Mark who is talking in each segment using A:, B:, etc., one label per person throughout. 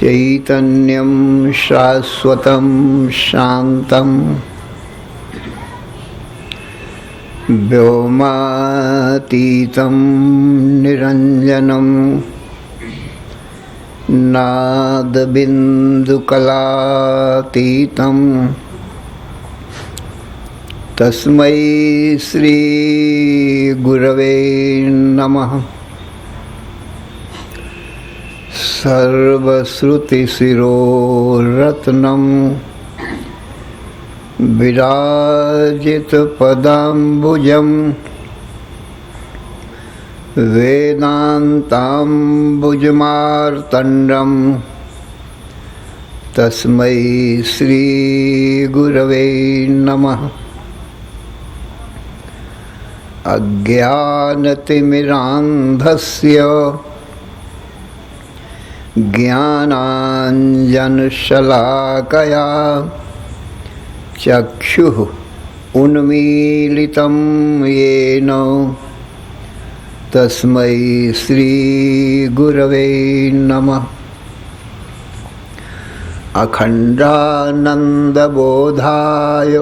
A: चैतन्यं शाश्वतं शान्तं व्योमातीतं निरञ्जनं नादबिन्दुकलातीतं तस्मै श्री गुरवे नमः। सर्वश्रुतिशिरोरत्नं विराजितपदाम्बुजं वेदान्ताम्बुजमार्तण्डं तस्मै श्रीगुरवे नमः। अज्ञानतिमिरान्धस्य ज्ञानाञ्जनशलाकया चक्षुः उन्मीलितं येन तस्मै श्रीगुरवे नमः। अखण्डानन्दबोधाय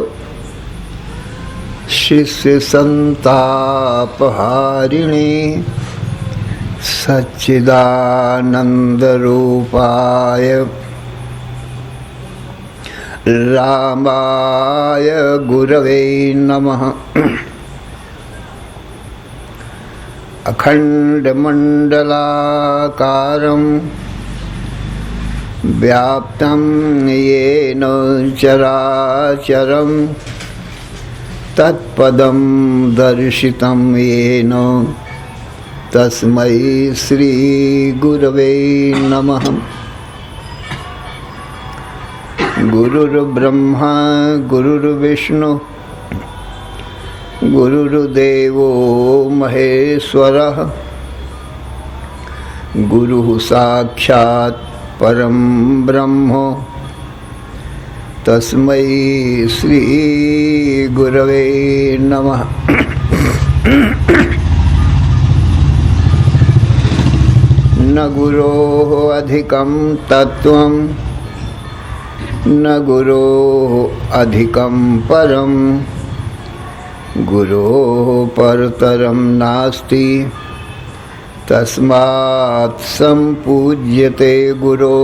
A: शिष्यसन्तापहारिणे सच्चिदानन्दरूपाय रामाय गुरवे नमः। अखण्डमण्डलाकारं व्याप्तं येन चराचरं तत्पदं दर्शितं येन तस्मै श्री गुरवे नमः। गुरुर्ब्रह्मा गुरुर्विष्णु गुरुर्देवो महेश्वरः गुरुः साक्षात् परं ब्रह्म तस्मै श्री गुरवे नमः। न गुरोः अधिकं तत्त्वं न गुरोः अधिकं परं गुरोः परतरं नास्ति तस्मात् सम्पूज्यते गुरो।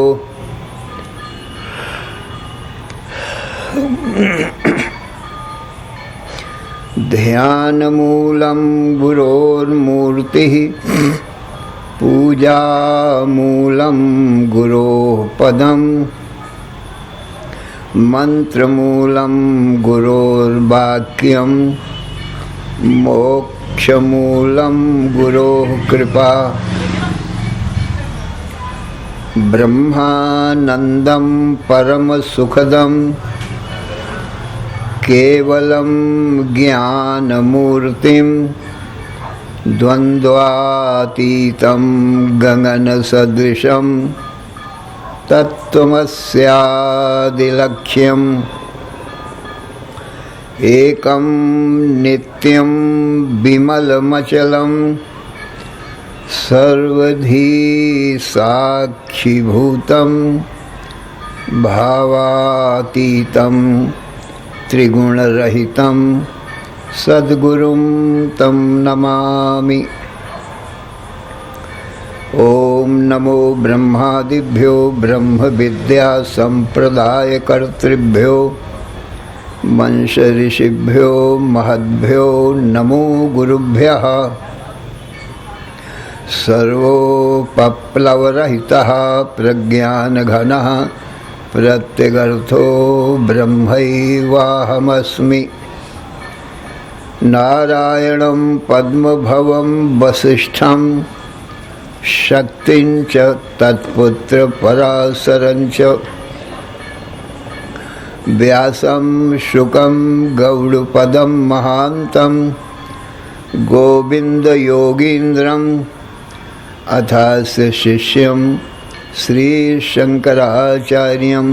A: ध्यानमूलं गुरोर्मूर्तिः पूजामूलं गुरोः पदं मंत्रमूलं गुरोर्वाक्यं मोक्षमूलं गुरोः कृपा। ब्रह्मानन्दं परमसुखदं केवलं ज्ञानमूर्तिं द्वन्द्वातीतं गगनसदृशं तत्त्वमस्यादिलक्ष्यम् एकं नित्यं विमलमचलं सर्वधी साक्षिभूतं भावातीतं त्रिगुणरहितं सद्गुरुं तं नमामि। ओम नमो ब्रह्मादिभ्यो ब्रह्म विद्या संप्रदायकर्तृभ्यो वंश ऋषिभ्यो महद्भ्यो नमो गुरुभ्यः। सर्वोपप्लवरहितः प्रज्ञानघनः प्रत्यगर्थो ब्रह्मैवाहमस्मि। नारायणं पद्मभवं वसिष्ठं शक्तिं च तत्पुत्र पराशरं च व्यासं शुकं गौडपदं महान्तं गोविन्दयोगीन्द्रम् अथास्य शिष्यं श्रीशंकराचार्यम्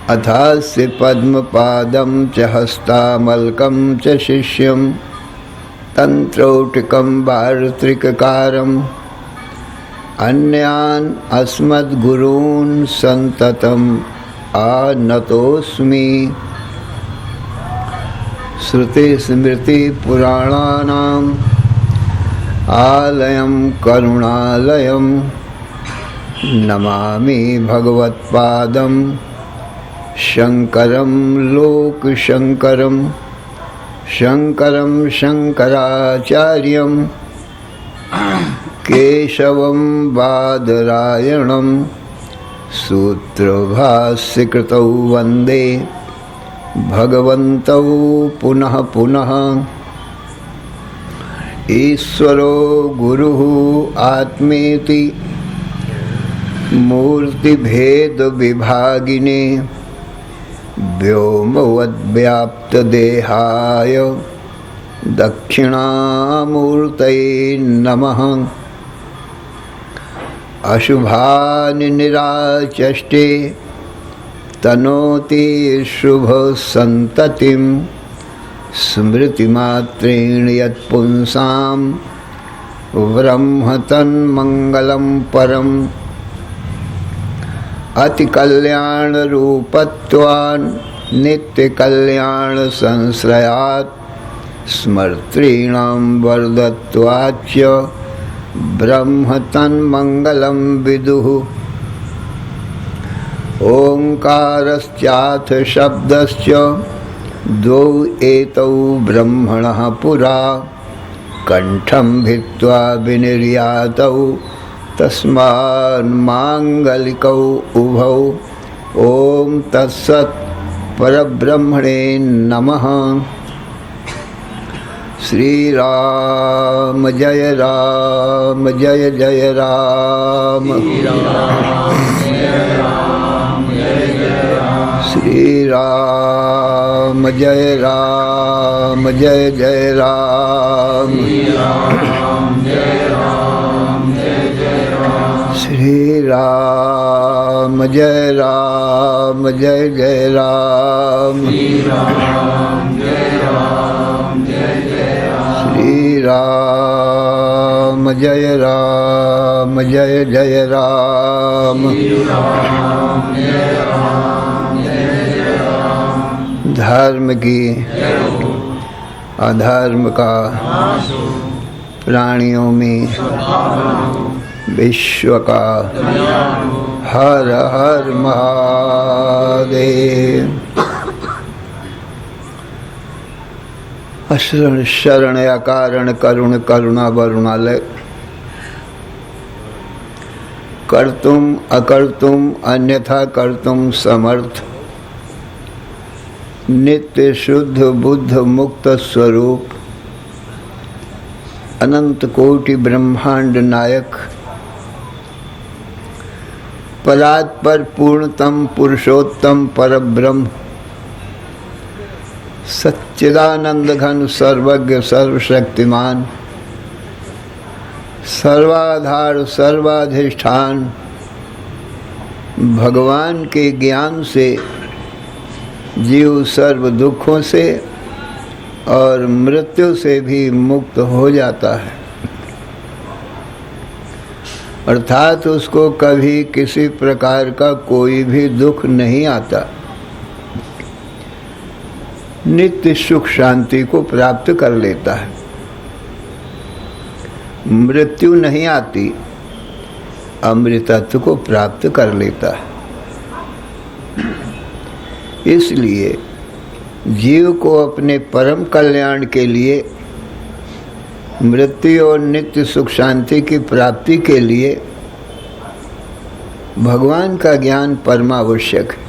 A: अथास्य पद्मपादं च हस्तामलकं च शिष्यं तंत्रौटिकं वार्त्रिककारम् अन्यान् अस्मद्गुरून् सन्ततम् आनतोऽस्मि। श्रुतिस्मृतिपुराणानाम् आलयं करुणालयं नमामि भगवत्पादं शङ्करं लोकशङ्करं शङ्करं शङ्कराचार्यं केशवं बादरायणं सूत्रभाष्यकृतौ वन्दे भगवन्तौ पुनः पुनः। ईश्वरो गुरुः आत्मेति मूर्तिभेदविभागिने व्योमवद्व्याप्तदेहाय दक्षिणामूर्तये नमः। अशुभानि निराचष्टे तनोति शुभसन्ततिं स्मृतिमात्रेण यत्पुंसां ब्रह्म तन्मङ्गलं परम्। अतिकल्याणरूपत्वान् नित्यकल्याणसंश्रयात् स्मर्तॄणां वरदत्वाच्च ब्रह्म तन्मङ्गलं विदुः। ओङ्कारश्चाथ शब्दश्च द्वौ एतौ ब्रह्मणः पुरा कण्ठं भित्त्वा विनिर्यातौ तस्मान्माङ्गलिकौ उभौ। ॐ तत्सत् परब्रह्मणे नमः। श्रीराम जय राम जय जय राम। श्रीराम जय राम जय जय राम। श्रीराम जय राम जय जय राम। श्रीराम जय राम जय जय राम। धर्म की अधर्म का प्राणियों में विश्व का हर हर महादेव। अशरण शरण अकारण करुण करुणा वरुणालय। कर्तुम अकर्तुम अन्यथा कर्तुम समर्थ नित्य शुद्ध बुद्ध मुक्त स्वरूप अनंत कोटि ब्रह्मांड नायक परात्पर पूर्णतम पुरुषोत्तम परब्रह्म सच्चिदानंद घन सर्वज्ञ सर्वशक्तिमान सर्वाधार सर्वाधिष्ठान भगवान के ज्ञान से जीव सर्व दुखों से और मृत्यु से भी मुक्त हो जाता है अर्थात उसको कभी किसी प्रकार का कोई भी दुख नहीं आता, नित्य सुख शांति को प्राप्त कर लेता है। मृत्यु नहीं आती, अमृतत्व को प्राप्त कर लेता है। इसलिए जीव को अपने परम कल्याण के लिए, मृत्यु और नित्य सुख शांति की प्राप्ति के लिए भगवान का ज्ञान परमावश्यक है।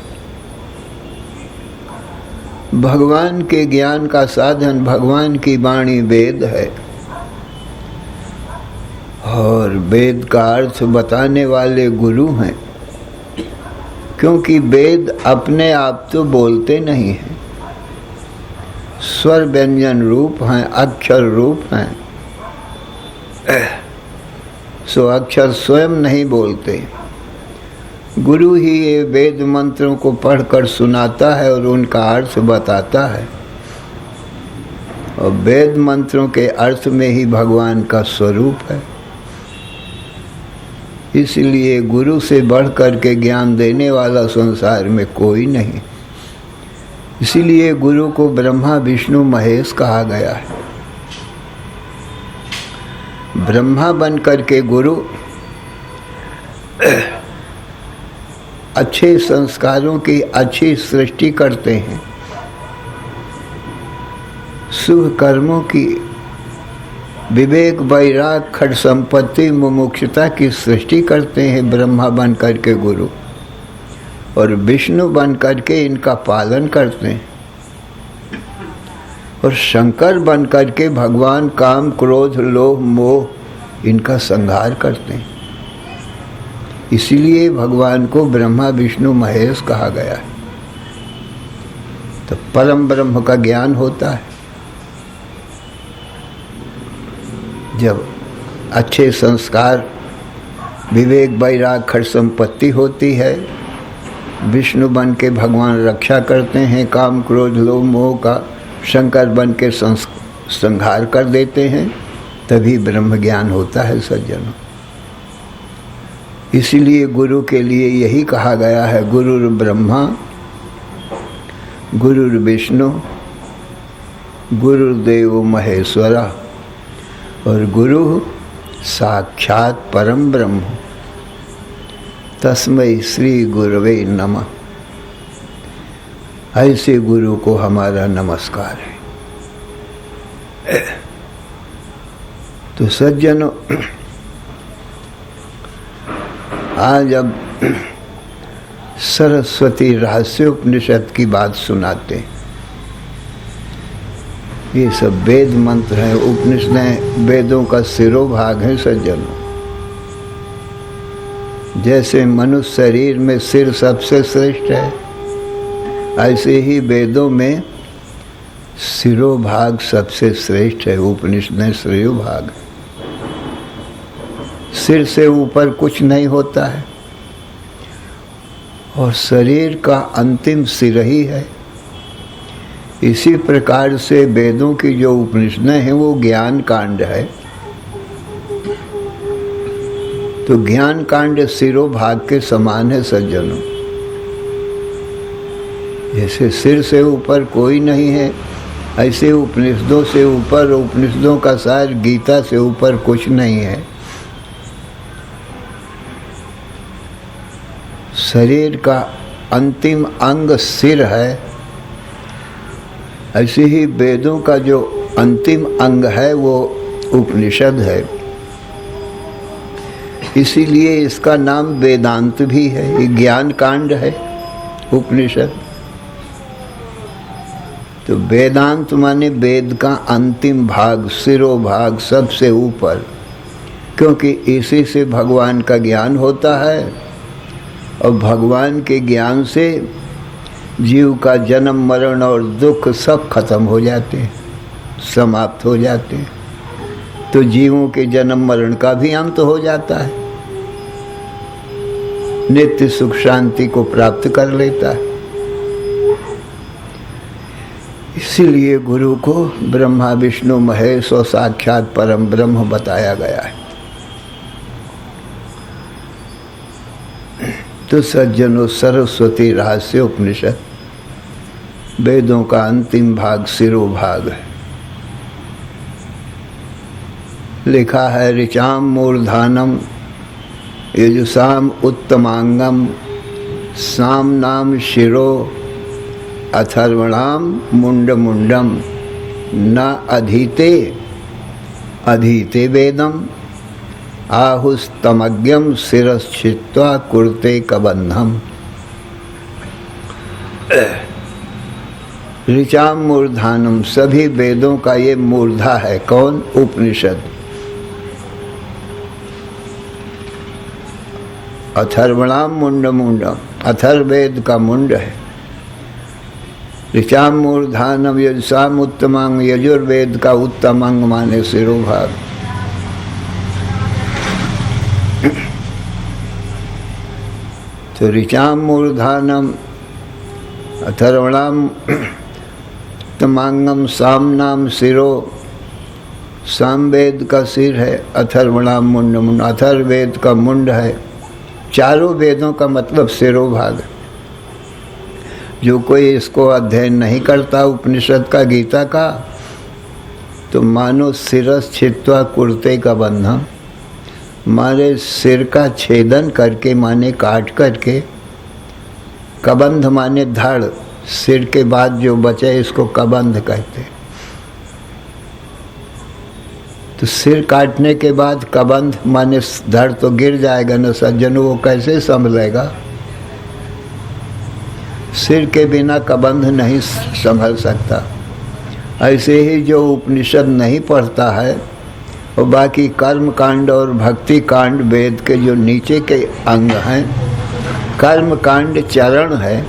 A: भगवान के ज्ञान का साधन भगवान की वाणी वेद है, और वेद का अर्थ बताने वाले गुरु हैं, क्योंकि वेद अपने आप तो बोलते नहीं हैं, स्वर व्यंजन रूप हैं, अक्षर रूप हैं। सो अक्षर स्वयं नहीं बोलते, गुरु ही ये वेद मंत्रों को पढ़कर सुनाता है और उनका अर्थ बताता है, और वेद मंत्रों के अर्थ में ही भगवान का स्वरूप है। इसलिए गुरु से बढ़कर के ज्ञान देने वाला संसार में कोई नहीं। इसीलिए गुरु को ब्रह्मा विष्णु महेश कहा गया है। ब्रह्मा बनकर के गुरु अच्छे संस्कारों की अच्छी सृष्टि करते हैं, शुभ कर्मों की, विवेक वैराग खट संपत्ति मुमुक्षुता की सृष्टि करते हैं ब्रह्मा बन करके गुरु, और विष्णु बन करके इनका पालन करते हैं, और शंकर बन करके भगवान काम क्रोध लोभ मोह इनका संहार करते हैं। इसीलिए भगवान को ब्रह्मा विष्णु महेश कहा गया है। तो परम ब्रह्म का ज्ञान होता है जब अच्छे संस्कार, विवेक वैराग खट संपत्ति होती है, विष्णु बन के भगवान रक्षा करते हैं, काम क्रोध लोभ मोह का शंकर बन के संहार कर देते हैं, तभी ब्रह्म ज्ञान होता है सज्जनों। इसीलिए गुरु के लिए यही कहा गया है, गुरुर् ब्रह्मा गुरुर् विष्णु गुरुर्देव महेश्वरा, और गुरु साक्षात परम ब्रह्म, तस्मै श्री गुरवे नमः। ऐसे गुरु को हमारा नमस्कार है। तो सज्जनों, आज अब सरस्वती रहस्योपनिषद की बात सुनाते हैं। ये सब वेद मंत्र हैं, उपनिषदें वेदों का सिरोभाग है सज्जनों। जैसे मनुष्य शरीर में सिर सबसे श्रेष्ठ है, ऐसे ही वेदों में सिरोभाग सबसे श्रेष्ठ है, उपनिषदें श्रेयोभाग। सिर से ऊपर कुछ नहीं होता है, और शरीर का अंतिम सिर ही है। इसी प्रकार से वेदों की जो उपनिषदें हैं वो ज्ञान कांड है। तो ज्ञान कांड सिरोभाग के समान है सज्जनों। जैसे सिर से ऊपर कोई नहीं है, ऐसे उपनिषदों से ऊपर, उपनिषदों का सार गीता से ऊपर कुछ नहीं है। शरीर का अंतिम अंग सिर है, ऐसे ही वेदों का जो अंतिम अंग है वो उपनिषद है। इसीलिए इसका नाम वेदांत भी है। ये ज्ञान कांड है उपनिषद। तो वेदांत माने वेद का अंतिम भाग, सिरोभाग, सबसे ऊपर, क्योंकि इसी से भगवान का ज्ञान होता है, और भगवान के ज्ञान से जीव का जन्म मरण और दुख सब खत्म हो जाते हैं, समाप्त हो जाते हैं। तो जीवों के जन्म मरण का भी अंत हो जाता है, नित्य सुख शांति को प्राप्त कर लेता है। इसीलिए गुरु को ब्रह्मा विष्णु महेश और साक्षात परम ब्रह्म बताया गया है। तो सज्जनों, सरस्वती रहस्य उपनिषद वेदों का अंतिम भाग, शिरोभाग है। लिखा है ऋचाम मूर्धानम यजुषाम उत्तमांगम साम नाम शिरो अथर्वणाम मुंड मुंडम न अधीते अधीते वेदम आहुस्तमज्ञम शिरश्चित्वा कुर्ते कबंधम। ऋचाम मूर्धानम, सभी वेदों का ये मूर्धा है। कौन? उपनिषद। अथर्वणाम मुंड मुंडम, अथर्ववेद का मुंड है। ऋचाम मूर्धानम यजुषाम उत्तमांग, यजुर्वेद का उत्तमांग माने शिरोभाग। तो ऋचाम मूर्धानम अथर्वणाम उत्तमांगम साम नाम शिरो, सामवेद का सिर है, अथर्वणाम मुंड मुंड, अथर्ववेद का मुंड है। चारों वेदों का मतलब शिरोभाग। जो कोई इसको अध्ययन नहीं करता उपनिषद का, गीता का, तो मानो शिरस छित्वा कुर्ते का बंधन, मारे सिर का छेदन करके, माने काट करके, कबंध माने धड़, सिर के बाद जो बचे इसको कबंध कहते। तो सिर काटने के बाद कबंध माने धड़ तो गिर जाएगा न सज्जनों, वो कैसे संभलेगा? सिर के बिना कबंध नहीं संभल सकता। ऐसे ही जो उपनिषद नहीं पढ़ता है और बाकी कर्म कांड और भक्ति कांड वेद के जो नीचे के अंग हैं, कर्म कांड चरण है,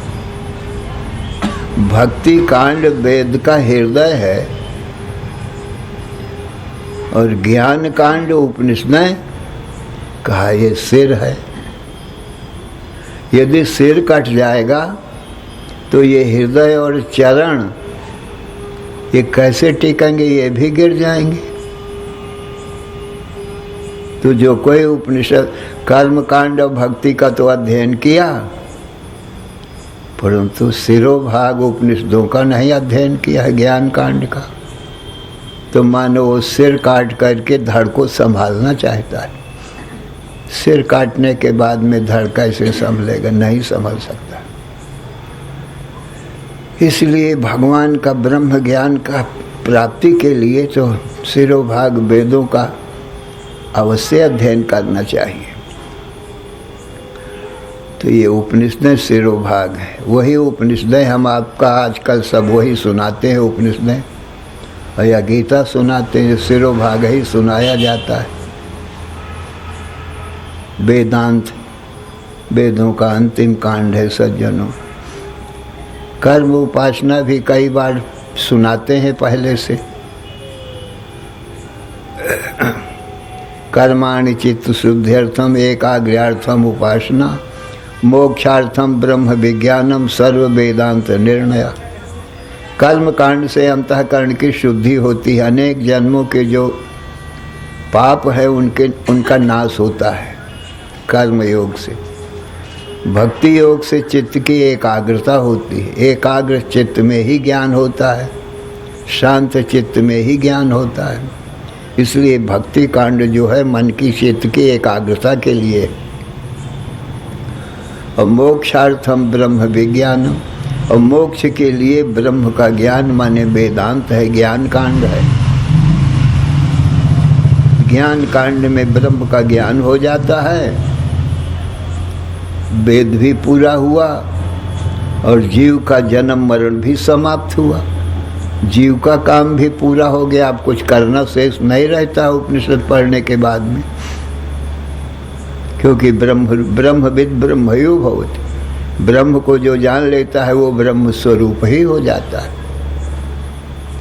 A: भक्ति कांड वेद का हृदय है और ज्ञान कांड उपनिषद ने कहा ये सिर है। यदि सिर कट जाएगा तो ये हृदय और चरण ये कैसे टिकेंगे? ये भी गिर जाएंगे। तो जो कोई उपनिषद कर्म कांड और भक्ति का तो अध्ययन किया, परंतु शिरोभाग उपनिषदों का नहीं अध्ययन किया है, ज्ञान कांड का, तो मानो वो सिर काट करके धड़ को संभालना चाहता है। सिर काटने के बाद में धड़ कैसे संभलेगा? नहीं संभल सकता। इसलिए भगवान का ब्रह्म ज्ञान का प्राप्ति के लिए तो शिरोभाग वेदों का अवश्य अध्ययन करना चाहिए। तो ये उपनिषदें शिरोभाग है। वही उपनिषदें हम आपका आजकल सब वही सुनाते हैं उपनिषदें, और या गीता सुनाते हैं, शिरोभाग ही सुनाया जाता है। वेदांत वेदों का अंतिम कांड है सज्जनों। कर्म उपासना भी कई बार सुनाते हैं पहले से। कर्माणि चित्त शुद्ध्यर्थम एकाग्र्यार्थम उपासना मोक्षार्थम ब्रह्म विज्ञानम सर्व वेदांत निर्णय। कर्म कांड से अंतःकरण की शुद्धि होती है। अनेक जन्मों के जो पाप है उनका नाश होता है कर्म योग से। भक्ति योग से चित्त की एकाग्रता होती है। एकाग्र चित्त में ही ज्ञान होता है, शांत चित्त में ही ज्ञान होता है। इसलिए भक्ति कांड जो है मन की चित्त की एकाग्रता के लिए। और मोक्षार्थम ब्रह्म विज्ञानम, और मोक्ष के लिए ब्रह्म का ज्ञान माने वेदांत है, ज्ञान कांड है। ज्ञान कांड में ब्रह्म का ज्ञान हो जाता है, वेद भी पूरा हुआ और जीव का जन्म मरण भी समाप्त हुआ। जीव का काम भी पूरा हो गया। अब कुछ करना शेष नहीं रहता उपनिषद पढ़ने के बाद में, क्योंकि ब्रह्मविद ब्रह्मयो भवति। ब्रह्म को जो जान लेता है वो ब्रह्म स्वरूप ही हो जाता है।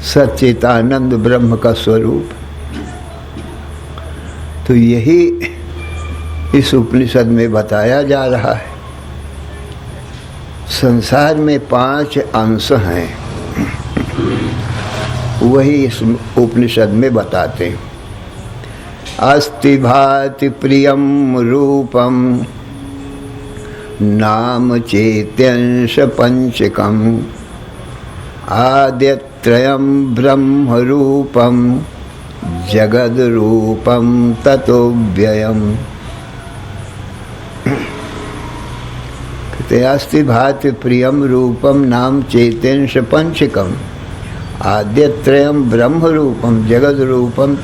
A: सच्चिदानंद ब्रह्म का स्वरूप। तो यही इस उपनिषद में बताया जा रहा है। संसार में 5 अंश हैं, वही इस उपनिषद में बताते हैं। अस्ति भाति प्रियम रूपम नाम चेत्यंश पंचकम आद्यत्रयं ब्रह्म रूपम जगद रूपम ततो व्ययम। कहते अस्ति भाति प्रियम रूपम नाम चैत्यंश पंचकम आद्यत्रयं ब्रह्म रूपम जगद रूपम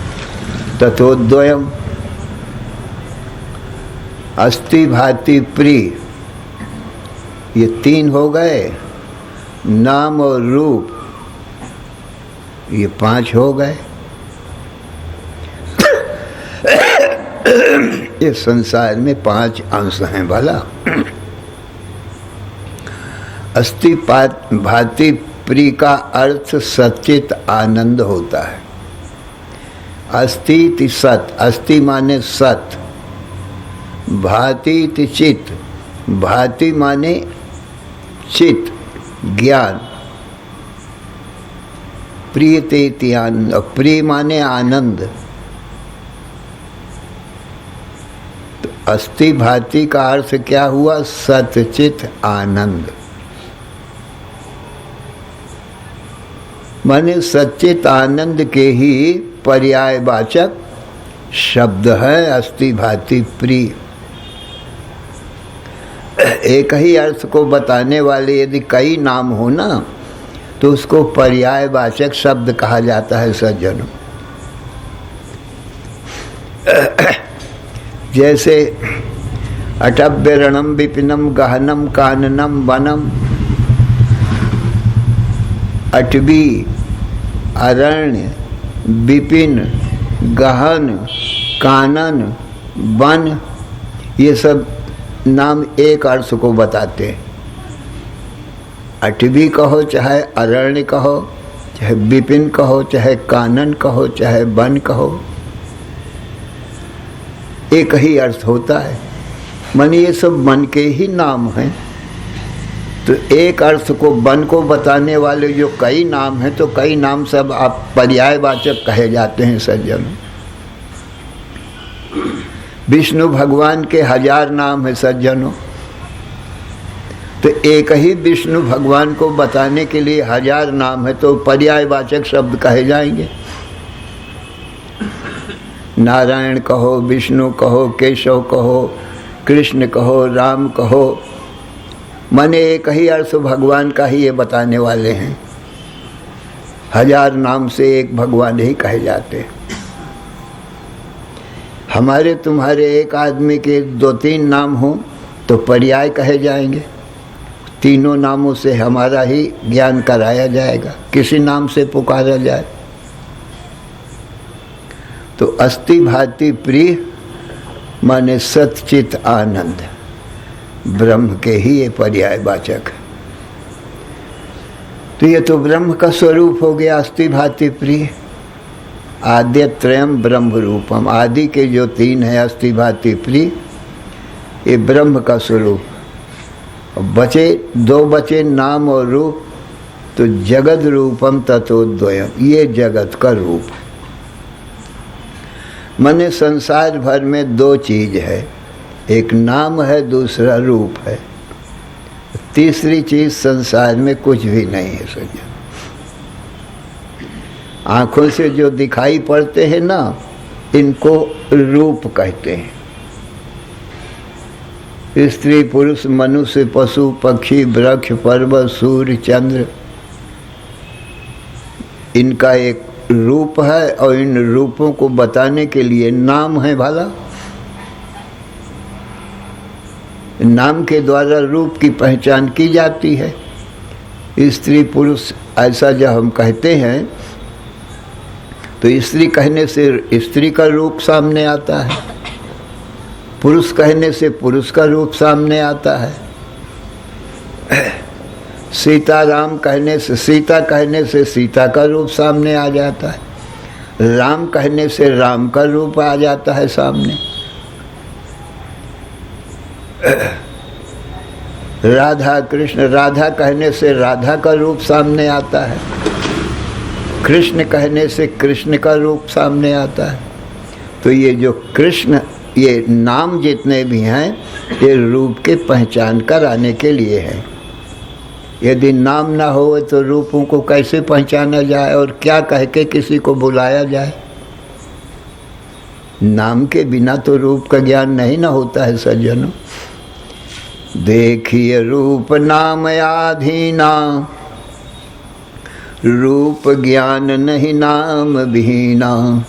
A: ततोद्वयम। अस्ति भाति प्रिय, ये तीन हो गए, नाम और रूप ये पांच हो गए। ये संसार में पांच अंश हैं भला। अस्ति भाति प्रिय का अर्थ सच्चित आनंद होता है। अस्ति इति सत, अस्ति माने सत, भाति इति चित, भाति माने चित ज्ञान, प्रियते इति आनंद, प्रिय माने आनंद। तो अस्ति भाति का अर्थ क्या हुआ? सतचित आनंद, माने सच्चित आनंद के ही पर्यायवाचक शब्द है अस्ति भाति प्रिय। एक ही अर्थ को बताने वाले यदि कई नाम हो ना तो उसको पर्यायवाचक शब्द कहा जाता है सज्जनों। जैसे अटव्य रणम विपिनम गहनम काननम वनम, अटवी अरण्य विपिन गहन कानन वन, ये सब नाम एक अर्थ को बताते हैं। अटवी कहो चाहे अरण्य कहो, चाहे विपिन कहो, चाहे कानन कहो, चाहे वन कहो, एक ही अर्थ होता है। मन ये सब मन के ही नाम हैं। तो एक अर्थ को वन को बताने वाले जो कई नाम हैं, तो कई नाम सब आप पर्यायवाचक कहे जाते हैं सज्जनों। विष्णु भगवान के 1000 नाम है सज्जनों। तो एक ही विष्णु भगवान को बताने के लिए 1000 नाम है, तो पर्यायवाचक शब्द कहे जाएंगे। नारायण कहो, विष्णु कहो, केशव कहो, कृष्ण कहो, राम कहो, माने एक ही अर्थ भगवान का ही ये बताने वाले हैं। 1000 नाम से एक भगवान ही कहे जाते हैं। हमारे तुम्हारे एक आदमी के 2-3 नाम हो तो पर्याय कहे जाएंगे। तीनों नामों से हमारा ही ज्ञान कराया जाएगा, किसी नाम से पुकारा जाए। तो अस्ति भाति प्रिय माने सच्चित आनंद, ब्रह्म के ही ये पर्यायवाचक। तो ये तो ब्रह्म का स्वरूप हो गया अस्ति भाति प्रिय। आद्यत्रयम ब्रह्म रूपम, आदि के जो 3 है अस्ति भाति प्रिय, ये ब्रह्म का स्वरूप। बचे 2 बचे नाम और रूप, तो जगत रूपम ततोद्वयम, ये जगत का रूप। माने संसार भर में 2 चीज है, एक नाम है, दूसरा रूप है। तीसरी चीज संसार में कुछ भी नहीं है सज्जन। आंखों से जो दिखाई पड़ते हैं ना, इनको रूप कहते हैं। स्त्री पुरुष मनुष्य पशु पक्षी वृक्ष पर्वत सूर्य चंद्र, इनका एक रूप है और इन रूपों को बताने के लिए नाम है भला। नाम के द्वारा रूप की पहचान की जाती है। स्त्री पुरुष ऐसा जब हम कहते हैं तो स्त्री कहने से स्त्री का रूप सामने आता है, पुरुष कहने से पुरुष का रूप सामने आता है। सीताराम कहने से, सीता कहने से सीता का रूप सामने आ जाता है। राम कहने से राम का रूप आ जाता है सामने। राधा कृष्ण, राधा कहने से राधा का रूप सामने आता है। कृष्ण कहने से कृष्ण का रूप सामने आता है। तो ये जो कृष्ण ये नाम जितने भी हैं ये रूप के पहचान कराने के लिए है। यदि नाम ना हो तो रूपों को कैसे पहचाना जाए और क्या कह के किसी को बुलाया जाए। नाम के बिना तो रूप का ज्ञान नहीं ना होता है सज्जनों। देखिए रूप नाम आधीना, रूप ज्ञान नहीं नाम विहीना।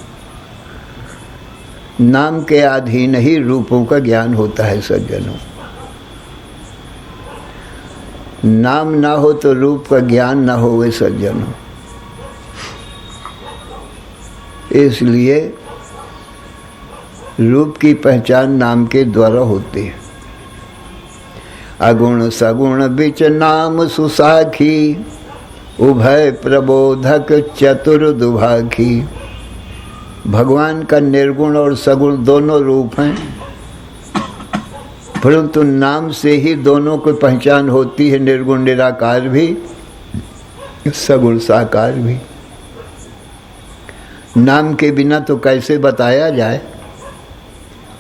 A: नाम के अधीन ही रूपों का ज्ञान होता है सज्जनों। नाम ना हो तो रूप का ज्ञान ना होवे सज्जनों। इसलिए रूप की पहचान नाम के द्वारा होती है। अगुण सगुण बिच नाम सुसाखी, उभय प्रबोधक चतुर दुभाखी। भगवान का निर्गुण और सगुण दोनों रूप हैं, परंतु नाम से ही दोनों को पहचान होती है, निर्गुण निराकार भी सगुण साकार भी। नाम के बिना तो कैसे बताया जाए।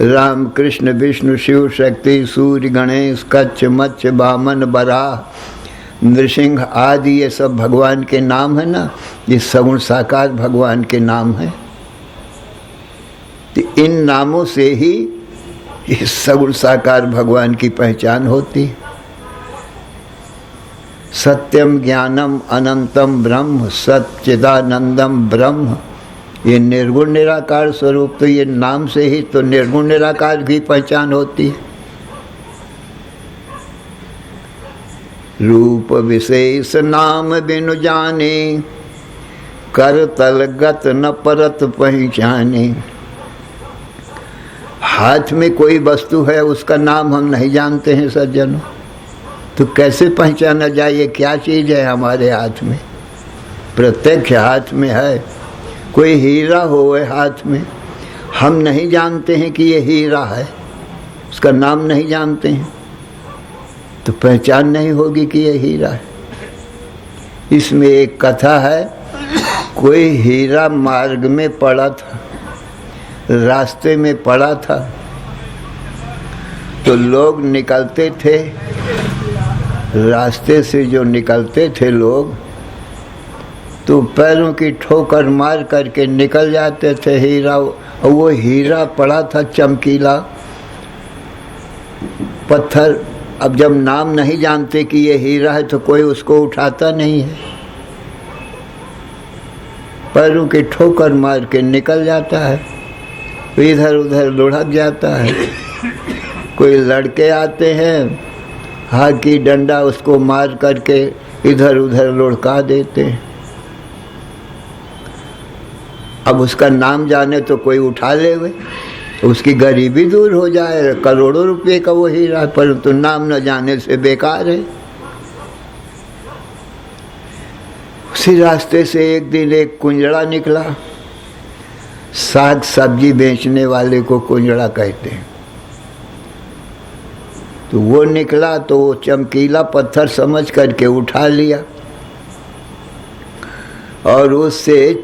A: राम कृष्ण विष्णु शिव शक्ति सूर्य गणेश कच्छ मत्स्य वामन बराह नृसिंह आदि ये सब भगवान के नाम है ना, ये सगुण साकार भगवान के नाम है। तो इन नामों से ही इस सगुण साकार भगवान की पहचान होती। सत्यम ज्ञानम अनंतम ब्रह्म सच्चिदानंदम ब्रह्म, ये निर्गुण निराकार स्वरूप, तो ये नाम से ही तो निर्गुण निराकार की पहचान होती है। रूप विशेष नाम बिनु जाने, कर तलगत न परत पहचाने। हाथ में कोई वस्तु है उसका नाम हम नहीं जानते हैं सज्जनों, तो कैसे पहचाना जाए ये क्या चीज़ है हमारे हाथ में। प्रत्यक्ष हाथ में है, कोई हीरा होवे हाथ में, हम नहीं जानते हैं कि ये हीरा है, उसका नाम नहीं जानते हैं, तो पहचान नहीं होगी कि ये हीरा है। इसमें एक कथा है, कोई हीरा मार्ग में पड़ा था, रास्ते में पड़ा था, तो लोग निकलते थे, रास्ते से जो निकलते थे लोग तो पैरों की ठोकर मार करके निकल जाते थे हीरा। और वो हीरा पड़ा था चमकीला पत्थर। अब जब नाम नहीं जानते कि ये हीरा है तो कोई उसको उठाता नहीं है, पैरों की ठोकर मार के निकल जाता है, इधर उधर लुढ़क जाता है। कोई लड़के आते हैं, हाथी डंडा उसको मार करके इधर उधर लुढ़का देते हैं। अब उसका नाम जाने तो कोई उठा ले, उसकी गरीबी दूर हो जाए। करोड़ों रुपए का वो हीरा, परंतु नाम न जाने से बेकार है। उसी रास्ते से एक दिन एक कुंजड़ा निकला। साग सब्जी बेचने वाले को कुंजड़ा कहते हैं। तो वो निकला तो वो चमकीला पत्थर समझ करके उठा लिया और उससे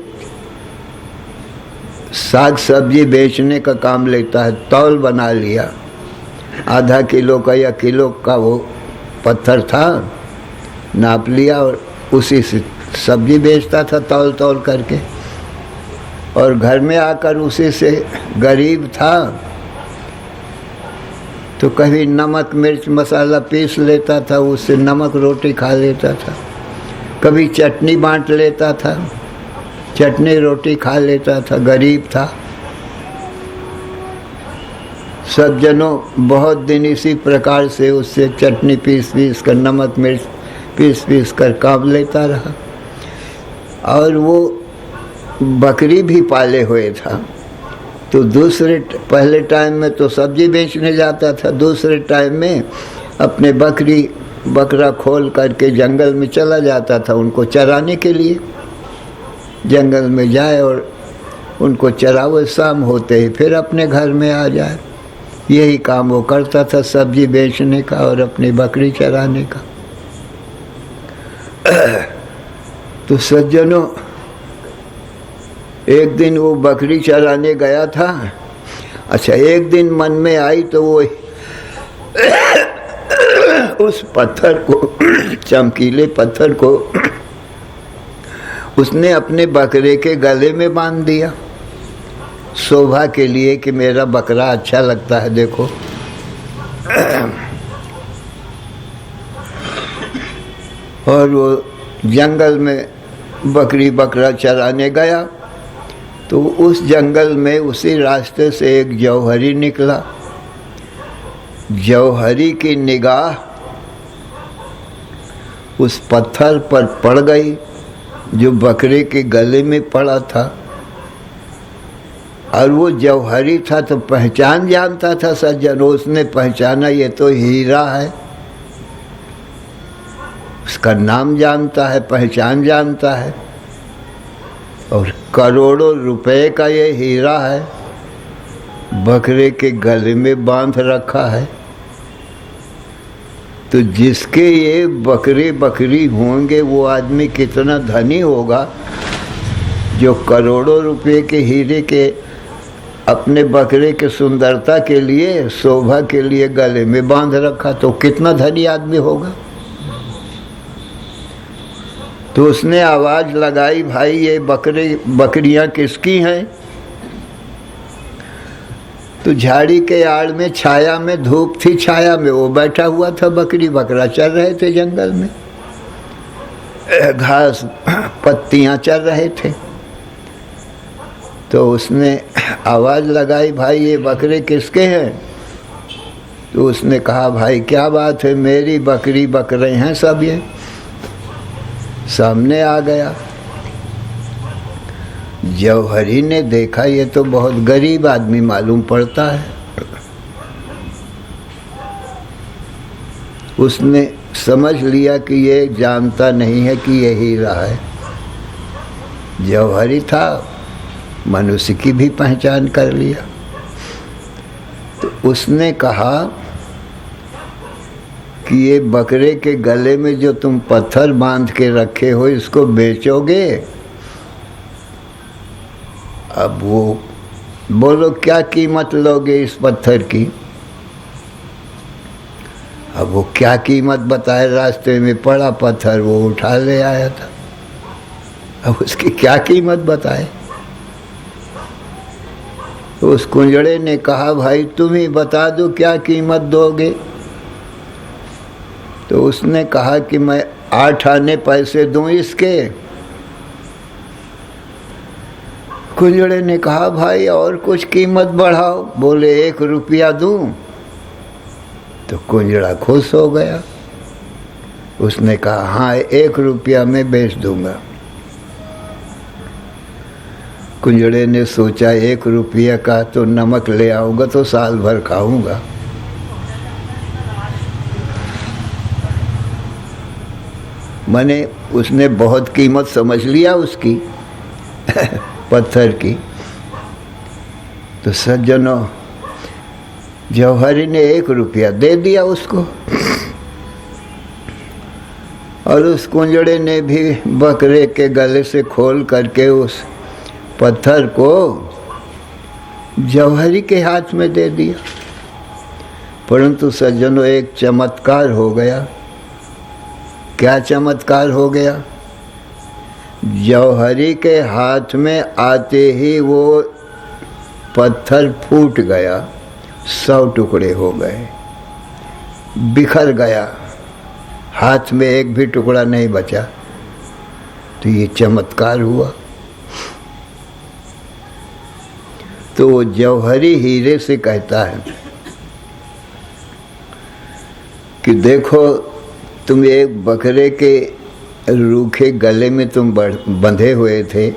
A: साग सब्जी बेचने का काम लेता है। तौल बना लिया, आधा किलो का या किलो का वो पत्थर था, नाप लिया और उसी से सब्जी बेचता था तौल तौल करके। और घर में आकर उसी से, गरीब था तो कभी नमक मिर्च मसाला पीस लेता था, उससे नमक रोटी खा लेता था। कभी चटनी बांट लेता था, चटनी रोटी खा लेता था। गरीब था। सब जनों बहुत दिन इसी प्रकार से उससे चटनी पीस पीस कर, नमक मिर्च पीस पीस कर काम लेता रहा। और वो बकरी भी पाले हुए था। तो पहले टाइम में तो सब्जी बेचने जाता था, दूसरे टाइम में अपने बकरा खोल करके जंगल में चला जाता था उनको चराने के लिए। जंगल में जाए और उनको चरावे, शाम होते ही फिर अपने घर में आ जाए। यही काम वो करता था, सब्जी बेचने का और अपनी बकरी चराने का। तो सज्जनों, एक दिन वो बकरी चराने गया था। अच्छा, एक दिन मन में आई तो वो उस पत्थर को, चमकीले पत्थर को उसने अपने बकरे के गले में बांध दिया, शोभा के लिए कि मेरा बकरा अच्छा लगता है देखो। और वो जंगल में बकरी बकरा चराने गया तो उस जंगल में उसी रास्ते से एक जौहरी निकला। जौहरी की निगाह उस पत्थर पर पड़ गई जो बकरे के गले में पड़ा था, और वो जौहरी था तो पहचान जानता था सज्जन। उसने पहचाना ये तो हीरा है, उसका नाम जानता है, पहचान जानता है, और करोड़ों रुपए का ये हीरा है, बकरे के गले में बांध रखा है। तो जिसके ये बकरे बकरी होंगे वो आदमी कितना धनी होगा जो करोड़ों रुपए के हीरे के अपने बकरे के सुंदरता के लिए, शोभा के लिए गले में बांध रखा, तो कितना धनी आदमी होगा। तो उसने आवाज लगाई, भाई ये बकरियां किसकी हैं? तो झाड़ी के आड़ में छाया में, धूप थी छाया में, वो बैठा हुआ था, बकरी बकरा चल रहे थे जंगल में, घास पत्तियां चल रहे थे। तो उसने आवाज लगाई, भाई ये बकरे किसके हैं? तो उसने कहा, भाई क्या बात है, मेरी बकरी बकरे हैं सब। ये सामने आ गया। जौहरी ने देखा ये तो बहुत गरीब आदमी मालूम पड़ता है। उसने समझ लिया कि ये जानता नहीं है कि ये हीरा है। जौहरी था, मनुष्य की भी पहचान कर लिया। तो उसने कहा कि ये बकरे के गले में जो तुम पत्थर बांध के रखे हो, इसको बेचोगे? अब वो बोलो क्या कीमत लोगे इस पत्थर की? अब वो क्या कीमत बताए, रास्ते में पड़ा पत्थर वो उठा ले आया था, अब उसकी क्या कीमत बताए? तो उस कुंजड़े ने कहा, भाई तुम ही बता दो क्या कीमत दोगे। तो उसने कहा कि मैं 8 आने पैसे दूं इसके। कुंजड़े ने कहा, भाई और कुछ कीमत बढ़ाओ। बोले 1 रुपया दूं। तो कुंजड़ा खुश हो गया। उसने कहा, हाँ 1 रुपया में बेच दूंगा। कुंजड़े ने सोचा 1 रुपया का तो नमक ले आऊंगा तो साल भर खाऊंगा। माने उसने बहुत कीमत समझ लिया उसकी पत्थर की। तो सज्जनों, जौहरी ने 1 रुपया दे दिया उसको, और उस कुंजड़े ने भी बकरे के गले से खोल करके उस पत्थर को जौहरी के हाथ में दे दिया। परंतु सज्जनों, एक चमत्कार हो गया। क्या चमत्कार हो गया? जौहरी के हाथ में आते ही वो पत्थर फूट गया, 100 टुकड़े हो गए, बिखर गया, हाथ में एक भी टुकड़ा नहीं बचा। तो ये चमत्कार हुआ। तो वो जौहरी हीरे से कहता है कि देखो, तुम एक बकरे के रूखे गले में तुम बंधे हुए थे,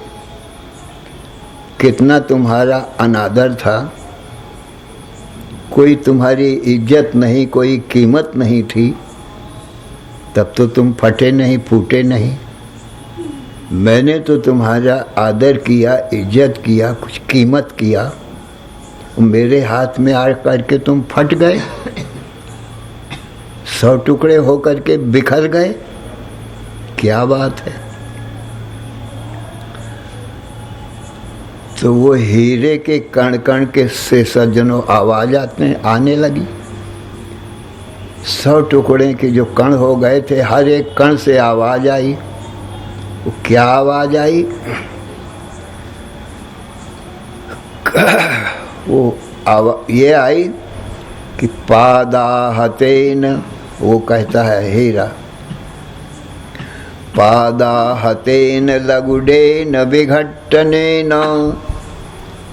A: कितना तुम्हारा अनादर था, कोई तुम्हारी इज्जत नहीं, कोई कीमत नहीं थी, तब तो तुम फटे नहीं, फूटे नहीं। मैंने तो तुम्हारा आदर किया, इज्जत किया, कुछ कीमत किया, मेरे हाथ में आ करके तुम फट गए, 100 टुकड़े हो करके बिखर गए। क्या बात है। तो वो हीरे के कण कण के से सज्जनों आवाज आने लगी। 100 टुकड़े के जो कण हो गए थे, हर एक कण से आवाज आई। वो क्या आवाज आई? वो ये आई कि पादाहतेन, वो कहता है हीरा, पादाहतेन लघुडेन विघट्टनेन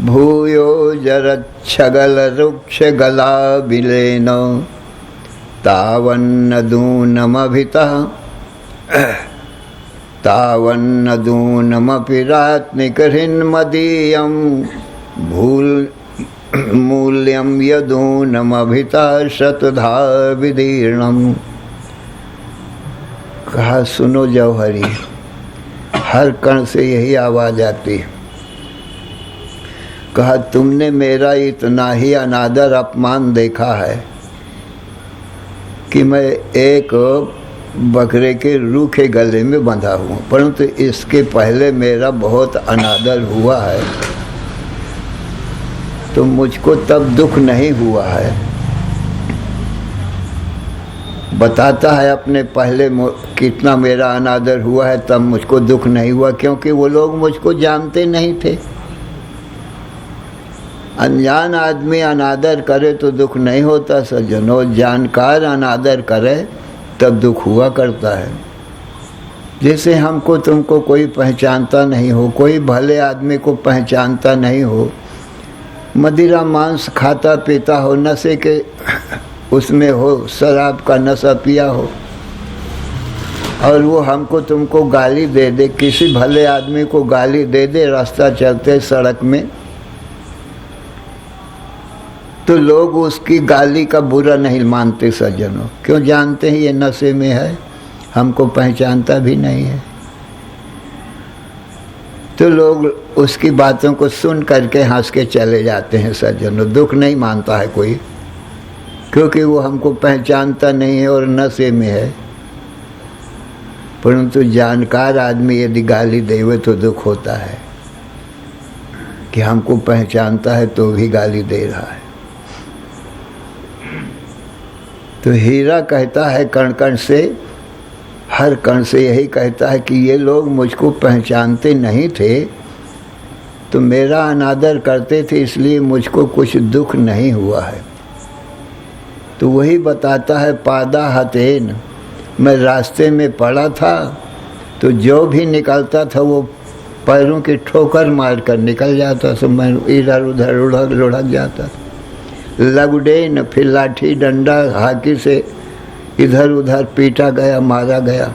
A: भूयो जरच्छगल रुक्ष गलाबिलेन तावन्नदूनमभितः तावन्नदूनमपि रात्निकहिन्मदीयं मूल्यं यदूनमभिता शतधा विदीर्णम। कहा सुनो जौहरी, हर कण से यही आवाज आती है। कहा तुमने मेरा इतना ही अनादर अपमान देखा है कि मैं एक बकरे के रूखे गले में बंधा हूँ, परंतु इसके पहले मेरा बहुत अनादर हुआ है, तो मुझको तब दुख नहीं हुआ है। बताता है अपने पहले कितना मेरा अनादर हुआ है, तब मुझको दुख नहीं हुआ, क्योंकि वो लोग मुझको जानते नहीं थे। अनजान आदमी अनादर करे तो दुख नहीं होता सज्जनों, जानकार अनादर करे तब दुख हुआ करता है। जैसे हमको तुमको कोई पहचानता नहीं हो, कोई भले आदमी को पहचानता नहीं हो, मदिरा मांस खाता पीता हो, नशे के उसमें हो, शराब का नशा पिया हो, और वो हमको तुमको गाली दे दे, किसी भले आदमी को गाली दे दे रास्ता चलते सड़क में, तो लोग उसकी गाली का बुरा नहीं मानते सज्जनों। क्यों? जानते हैं ये नशे में है, हमको पहचानता भी नहीं है, तो लोग उसकी बातों को सुन करके हंस के चले जाते हैं सज्जनों। दुख नहीं मानता है कोई, क्योंकि वो हमको पहचानता नहीं है और नशे में है। परंतु जानकार आदमी यदि गाली देवे तो दुख होता है कि हमको पहचानता है तो भी गाली दे रहा है। तो हीरा कहता है कण कण से, हर कण से यही कहता है कि ये लोग मुझको पहचानते नहीं थे, तो मेरा अनादर करते थे, इसलिए मुझको कुछ दुख नहीं हुआ है। तो वही बताता है पादा हतेन, मैं रास्ते में पड़ा था तो जो भी निकलता था वो पैरों की ठोकर मार कर निकल जाता, तो मैं इधर उधर लुढ़क जाता। लगुडेन, फिर लाठी डंडा हाकी से इधर उधर पीटा गया, मारा गया।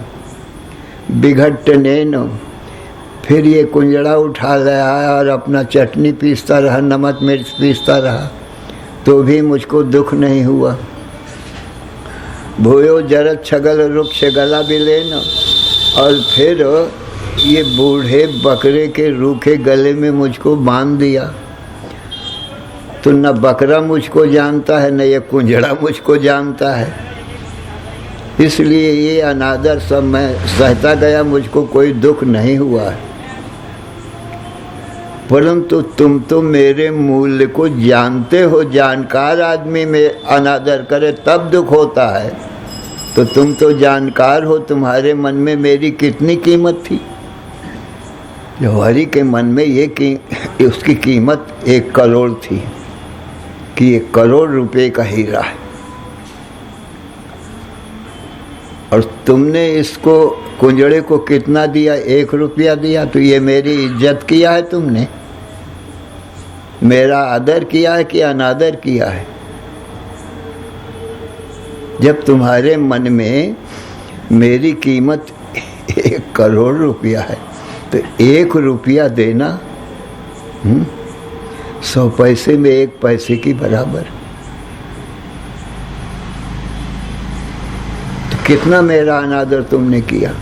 A: बिघट्टनेन, फिर ये कुंजड़ा उठा लाया और अपना चटनी पीसता रहा, नमक मिर्च पीसता रहा, तो भी मुझको दुख नहीं हुआ। भूयो जरत छगल रुक्ष गला भी लेना, और फिर ये बूढ़े बकरे के रूखे गले में मुझको बांध दिया, तो न बकरा मुझको जानता है, न ये कुंजड़ा मुझको जानता है, इसलिए ये अनादर सब मैं सहता गया, मुझको कोई दुख नहीं हुआ है। परंतु तुम तो मेरे मूल्य को जानते हो, जानकार आदमी में अनादर करे तब दुख होता है, तो तुम तो जानकार हो, तुम्हारे मन में मेरी कितनी कीमत थी। जौहरी के मन में उसकी कीमत 1 करोड़ थी कि 1 करोड़ रुपए का हीरा है, और तुमने इसको कुंजड़े को कितना दिया? 1 रुपया दिया, तो ये मेरी इज्जत किया है तुमने, मेरा आदर किया है कि अनादर किया है? जब तुम्हारे मन में मेरी कीमत 1 करोड़ रुपया है, तो 1 रुपया देना 100 पैसे में 1 पैसे की बराबर, तो कितना मेरा अनादर तुमने किया।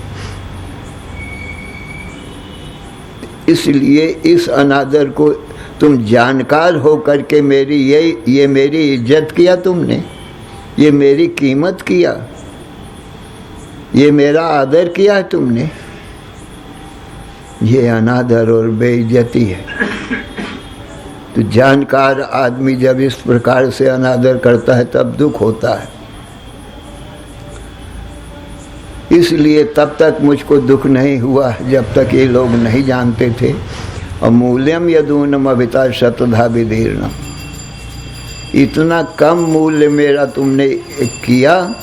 A: इसलिए इस अनादर को तुम जानकार हो करके ये मेरी इज्जत किया तुमने, ये मेरी कीमत किया, ये मेरा आदर किया है तुमने, ये अनादर और बेइज्जती है। तो जानकार आदमी जब इस प्रकार से अनादर करता है तब दुख होता है। इसलिए तब तक मुझको दुख नहीं हुआ जब तक ये लोग नहीं जानते थे। अमूल्यम यदूनम अभिता शतधा विदीर्णम, इतना कम मूल्य मेरा तुमने किया,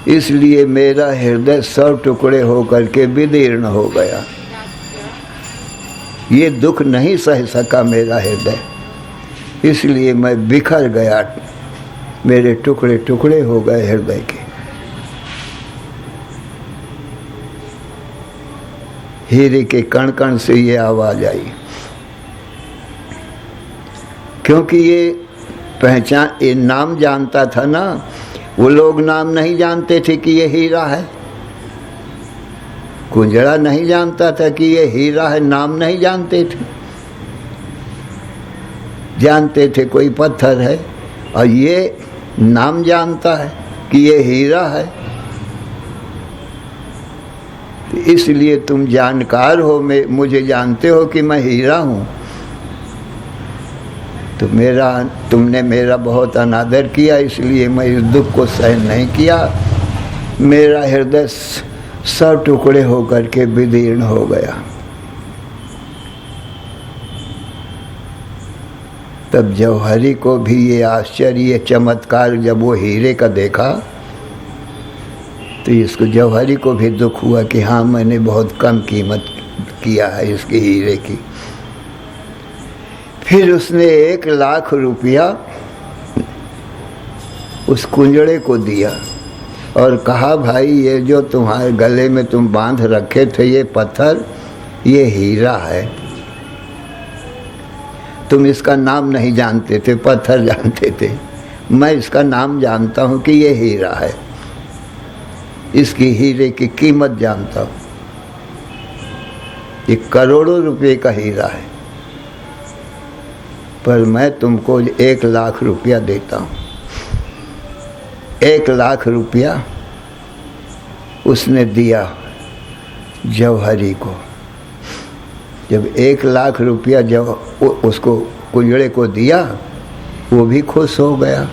A: इसलिए मेरा हृदय 100 टुकड़े होकर के विदीर्ण हो गया। ये दुख नहीं सह सका मेरा हृदय, इसलिए मैं बिखर गया, मेरे टुकड़े टुकड़े हो गए हृदय के। हीरे के कण कण से ये आवाज आई, क्योंकि ये पहचान, ये नाम जानता था ना। वो लोग नाम नहीं जानते थे कि ये हीरा है। कुंजड़ा नहीं जानता था कि ये हीरा है, नाम नहीं जानते थे। जानते थे कोई पत्थर है, और ये नाम जानता है कि ये हीरा है। इसलिए तुम जानकार हो, मुझे जानते हो कि मैं हीरा हूँ, तो तुमने मेरा बहुत अनादर किया, इसलिए मैं इस दुख को सहन नहीं किया। मेरा हृदय 100 टुकड़े होकर के विदीर्ण हो गया। तब जौहरी को भी ये आश्चर्य, चमत्कार जब वो हीरे का देखा, तो इसको जौहरी को भी दुख हुआ कि हाँ, मैंने बहुत कम कीमत किया है इसके हीरे की। फिर उसने 1 लाख रुपया उस कुंजड़े को दिया और कहा, भाई ये जो तुम्हारे गले में तुम बांध रखे थे ये पत्थर, ये हीरा है। तुम इसका नाम नहीं जानते थे, पत्थर जानते थे। मैं इसका नाम जानता हूँ कि ये हीरा है, इसकी हीरे की कीमत जानता हूँ। ये करोड़ों रुपए का हीरा है, पर मैं तुमको 1 लाख रुपया देता हूँ। 1 लाख रुपया उसने दिया जौहरी को। जब 1 लाख रुपया जब उसको कुंजड़े को दिया, वो भी खुश हो गया।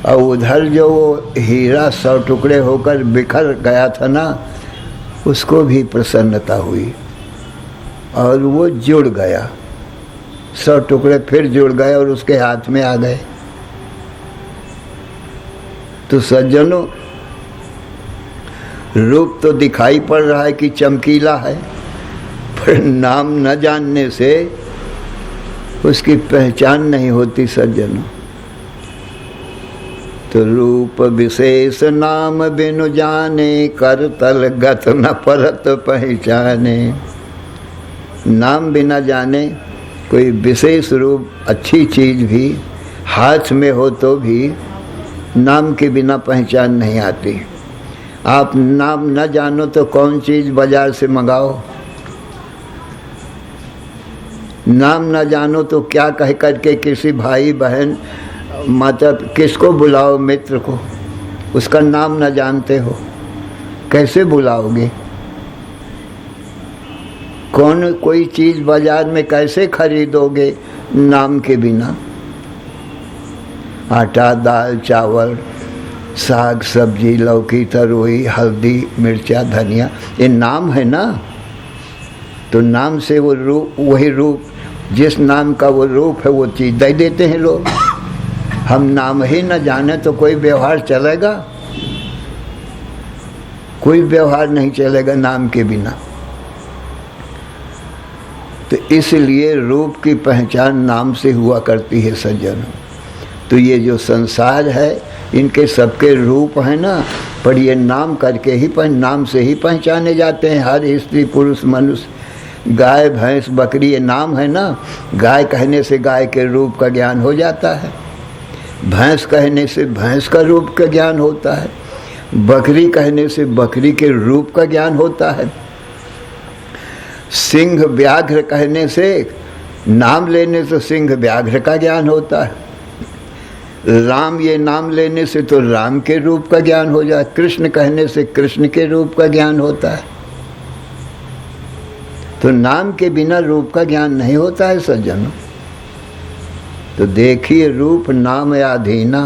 A: और उधर जो वो हीरा 100 टुकड़े होकर बिखर गया था ना, उसको भी प्रसन्नता हुई और वो जुड़ गया। 100 टुकड़े फिर जुड़ गए और उसके हाथ में आ गए। तो सज्जनों, रूप तो दिखाई पड़ रहा है कि चमकीला है, पर नाम न जानने से उसकी पहचान नहीं होती सज्जनों। तो रूप विशेष नाम बिनु जाने, कर तल गत न परत पहचाने। नाम बिना जाने कोई विशेष रूप, अच्छी चीज भी हाथ में हो तो भी नाम के बिना पहचान नहीं आती। आप नाम न जानो तो कौन चीज बाजार से मंगाओ। नाम न जानो तो क्या कह करके किसी भाई बहन माता किसको बुलाओ, मित्र को, उसका नाम न जानते हो, कैसे बुलाओगे? कोई चीज बाजार में कैसे खरीदोगे नाम के बिना? आटा, दाल, चावल, साग सब्जी, लौकी, तरोई, हल्दी, मिर्चा, धनिया, ये नाम है ना। तो नाम से वो रूप, वही रूप, जिस नाम का वो रूप है वो चीज दे देते हैं लोग। हम नाम ही न जाने तो कोई व्यवहार चलेगा? कोई व्यवहार नहीं चलेगा नाम के बिना। तो इसलिए रूप की पहचान नाम से हुआ करती है सज्जनों। तो ये जो संसार है, इनके सबके रूप है ना, पर ये नाम करके ही नाम से ही पहचाने जाते हैं। हर स्त्री पुरुष मनुष्य, गाय भैंस बकरी, ये नाम है ना। गाय कहने से गाय के रूप का ज्ञान हो जाता है, भैंस कहने से भैंस का रूप का ज्ञान होता है, बकरी कहने से बकरी के रूप का ज्ञान होता है, सिंह व्याघ्र कहने से, नाम लेने से सिंह व्याघ्र का ज्ञान होता है, राम ये नाम लेने से तो राम के रूप का ज्ञान हो जाए, कृष्ण कहने से कृष्ण के रूप का ज्ञान होता है। तो नाम के बिना रूप का ज्ञान नहीं होता है सज्जनों। तो देखिए रूप नाम अधीना,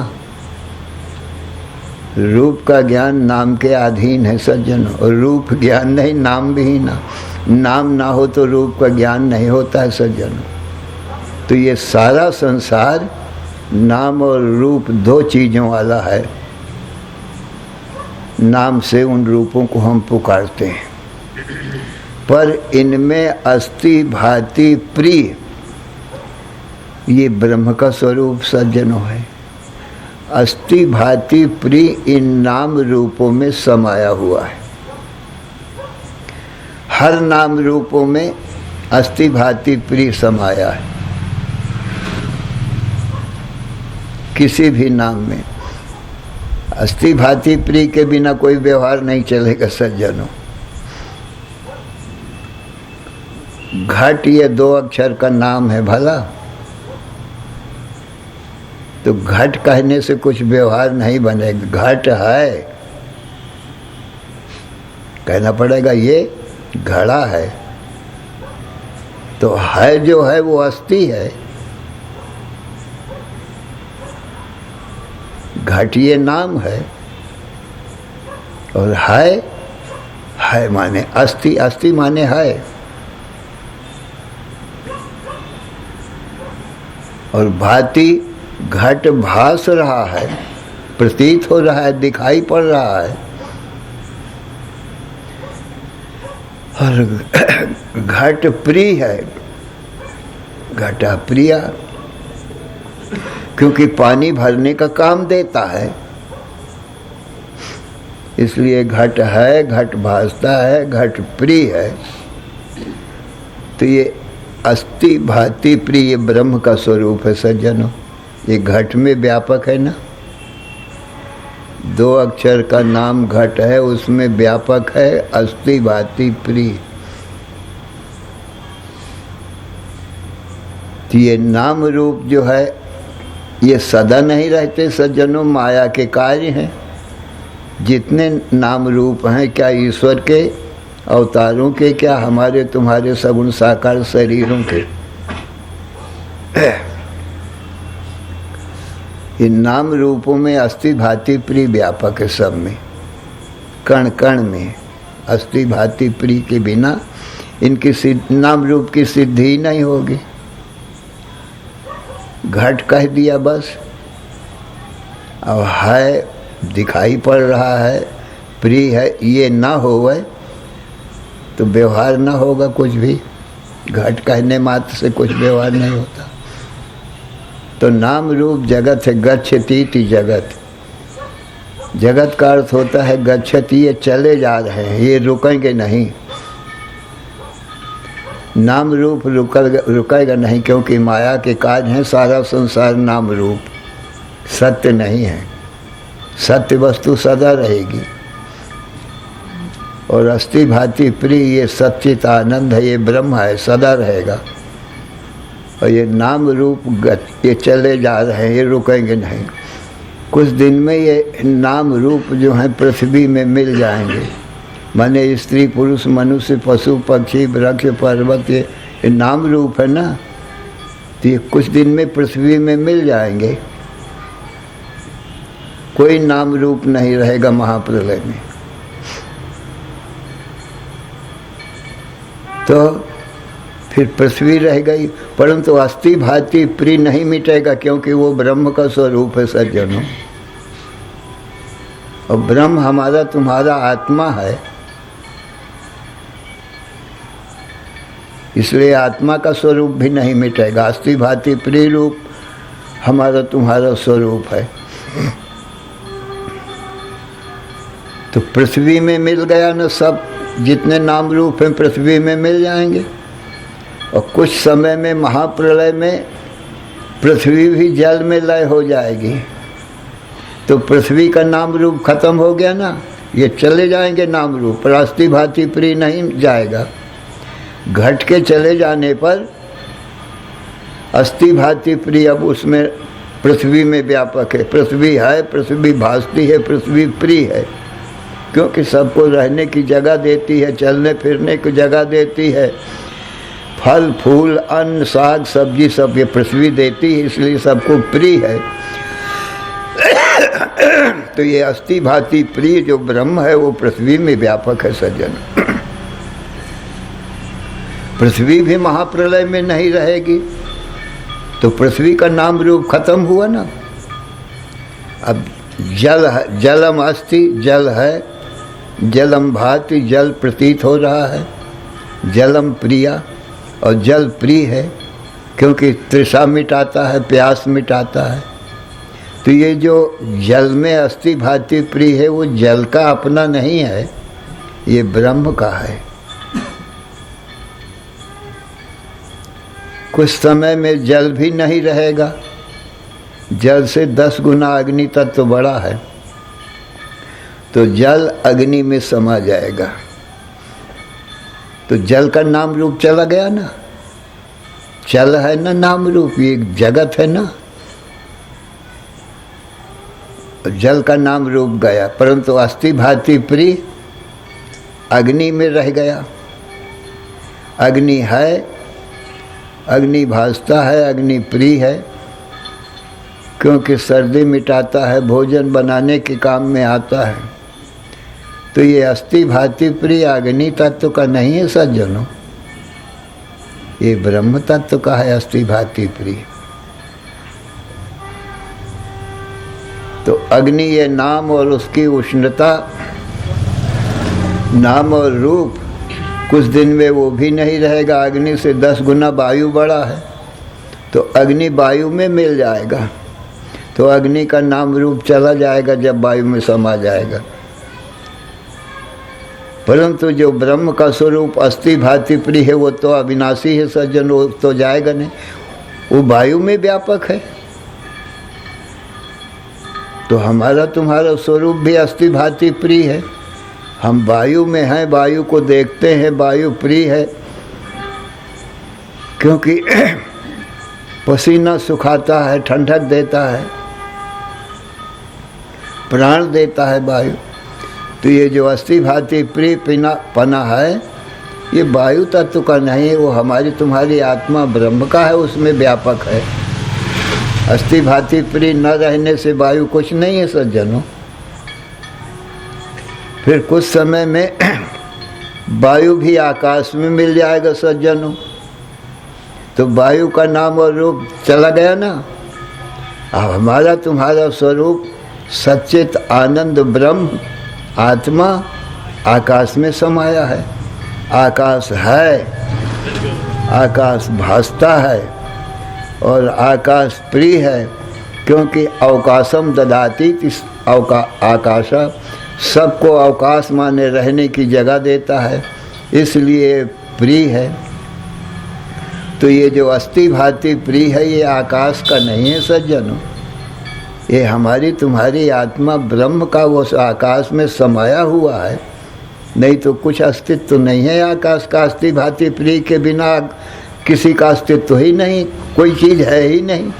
A: रूप का ज्ञान नाम के अधीन है सज्जनों, और रूप ज्ञान नहीं नाम भी ना, नाम ना हो तो रूप का ज्ञान नहीं होता है सज्जनों। तो ये सारा संसार नाम और रूप दो चीज़ों वाला है। नाम से उन रूपों को हम पुकारते हैं, पर इनमें अस्ति भाति प्रिय ये ब्रह्म का स्वरूप सज्जनों है। अस्ति भाति प्रिय इन नाम रूपों में समाया हुआ है। हर नाम रूपों में अस्ति भाति प्रिय समाया है। किसी भी नाम में अस्ति भाति प्रिय के बिना कोई व्यवहार नहीं चलेगा सज्जनों। घट ये 2 अक्षर का नाम है भला, तो घट कहने से कुछ व्यवहार नहीं बनेगा। घट है कहना पड़ेगा, ये घड़ा है, तो है जो है वो अस्थि है। घट ये नाम है, और है माने अस्थि, अस्थि माने है। और भांति घट भास रहा है, प्रतीत हो रहा है, दिखाई पड़ रहा है। और घट प्रिय है, घटा प्रिया, क्योंकि पानी भरने का काम देता है, इसलिए घट है, घट भासता है, घट प्रिय है। तो ये अस्ति भाति प्रिय ब्रह्म का स्वरूप है सज्जनों। ये घट में व्यापक है ना, 2 अक्षर का नाम घट है, उसमें व्यापक है अस्ति भाति प्रिय। तो ये नाम रूप जो है ये सदा नहीं रहते सज्जनों, माया के कार्य हैं। जितने नाम रूप हैं, क्या ईश्वर के अवतारों के, क्या हमारे तुम्हारे सगुण साकार शरीरों के, इन नाम रूपों में अस्ति भाति प्रिय व्यापक है। सब में, कण कण में अस्ति भाति प्रिय के बिना इनकी नाम रूप की सिद्धि ही नहीं होगी। घट कह दिया बस, अब है दिखाई पड़ रहा है, प्रिय है, ये ना होवे तो व्यवहार ना होगा कुछ भी। घट कहने मात्र से कुछ व्यवहार नहीं होता। तो नाम रूप जगत है, गच्छति इति जगत। जगत का अर्थ होता है गच्छति, ये चले जा रहे हैं, ये रुकेंगे नहीं। नाम रूप रुकेगा नहीं, क्योंकि माया के काज हैं सारा संसार नाम रूप, सत्य नहीं है। सत्य वस्तु सदा रहेगी। और अस्ति भाति प्रिय ये सच्चित आनंद है, ये ब्रह्म है, सदा रहेगा। और ये नाम रूप ये चले जा रहे हैं, ये रुकेंगे नहीं। कुछ दिन में ये नाम रूप जो हैं पृथ्वी में मिल जाएंगे। माने स्त्री पुरुष मनुष्य पशु पक्षी वृक्ष पर्वत ये नाम रूप है ना, तो ये कुछ दिन में पृथ्वी में मिल जाएंगे। कोई नाम रूप नहीं रहेगा महाप्रलय में। तो फिर पृथ्वी रह गई, परंतु अस्ति भाति प्रिय नहीं मिटेगा, क्योंकि वो ब्रह्म का स्वरूप है सज्जनों। और ब्रह्म हमारा तुम्हारा आत्मा है, इसलिए आत्मा का स्वरूप भी नहीं मिटेगा। अस्ति भाति प्रिय रूप हमारा तुम्हारा स्वरूप है। तो पृथ्वी में मिल गया ना, सब जितने नाम रूप हैं पृथ्वी में मिल जाएंगे। और कुछ समय में महाप्रलय में पृथ्वी भी जल में लय हो जाएगी। तो पृथ्वी का नाम रूप खत्म हो गया ना, ये चले जाएंगे नाम रूप, पर अस्ति भाति प्रिय नहीं जाएगा। घट के चले जाने पर अस्ति भाति प्रिय अब उसमें पृथ्वी में व्यापक है। पृथ्वी है, पृथ्वी भासती है, पृथ्वी प्रिय है, क्योंकि सबको रहने की जगह देती है, चलने फिरने की जगह देती है, फल फूल अन्न साग सब्जी सब ये पृथ्वी देती है, इसलिए सबको प्रिय है। तो ये अस्थि भांति प्रिय जो ब्रह्म है वो पृथ्वी में व्यापक है सज्जन। पृथ्वी भी महाप्रलय में नहीं रहेगी तो पृथ्वी का नाम रूप खत्म हुआ ना। अब जल है, जलम अस्ति, जल है, जलम भाति, जल प्रतीत हो रहा है, जलम प्रिया, और जल प्रिय है क्योंकि तृषा मिटाता है, प्यास मिटाता है। तो ये जो जल में अस्थि भाति प्रिय है वो जल का अपना नहीं है, ये ब्रह्म का है। कुछ समय में जल भी नहीं रहेगा, जल से 10 गुना अग्नि तत्व तो बड़ा है, तो जल अग्नि में समा जाएगा। तो जल का नाम रूप चला गया ना, जल है ना नाम रूप, ये जगत है ना, जल का नाम रूप गया, परंतु अस्थि भांति प्रिय अग्नि में रह गया। अग्नि है, अग्नि भासता है, अग्नि प्रिय है क्योंकि सर्दी मिटाता है, भोजन बनाने के काम में आता है। तो ये अस्थि भांति प्रिय अग्नि तत्व का नहीं है सज्जनों, ये ब्रह्म तत्व का है अस्थि भांति प्रिय। तो अग्नि ये नाम और उसकी उष्णता, नाम और रूप कुछ दिन में वो भी नहीं रहेगा। अग्नि से 10 गुना वायु बड़ा है, तो अग्नि वायु में मिल जाएगा, तो अग्नि का नाम रूप चला जाएगा जब वायु में समा जाएगा। परंतु जो ब्रह्म का स्वरूप अस्थि भांति प्रिय है वो तो अविनाशी है सज्जन, वो तो जाएगा नहीं, वो वायु में व्यापक है। तो हमारा तुम्हारा स्वरूप भी अस्थि भांति प्रिय है। हम वायु में हैं, वायु को देखते हैं, वायु प्रिय है क्योंकि पसीना सुखाता है, ठंडक देता है, प्राण देता है वायु। तो ये जो अस्थि भांति प्रिय पना है ये वायु तत्व का नहीं है, वो हमारी तुम्हारी आत्मा ब्रह्म का है, उसमें व्यापक है। अस्थि भांति प्रिय न रहने से वायु कुछ नहीं है सज्जनों। फिर कुछ समय में वायु भी आकाश में मिल जाएगा सज्जनों, तो वायु का नाम और रूप चला गया ना। अब हमारा तुम्हारा स्वरूप सच्चित आनंद ब्रह्म आत्मा आकाश में समाया है। आकाश है, आकाश भासता है और आकाश प्रिय है क्योंकि अवकाशम ददाति, इस आकाशा सबको अवकाश माने रहने की जगह देता है, इसलिए प्रिय है। तो ये जो अस्थि भांति प्रिय है ये आकाश का नहीं है सज्जनों, ये हमारी तुम्हारी आत्मा ब्रह्म का वो आकाश में समाया हुआ है। नहीं तो कुछ अस्तित्व तो नहीं है आकाश का। अस्थि भांति प्रिय के बिना किसी का अस्तित्व ही नहीं, कोई चीज है ही नहीं।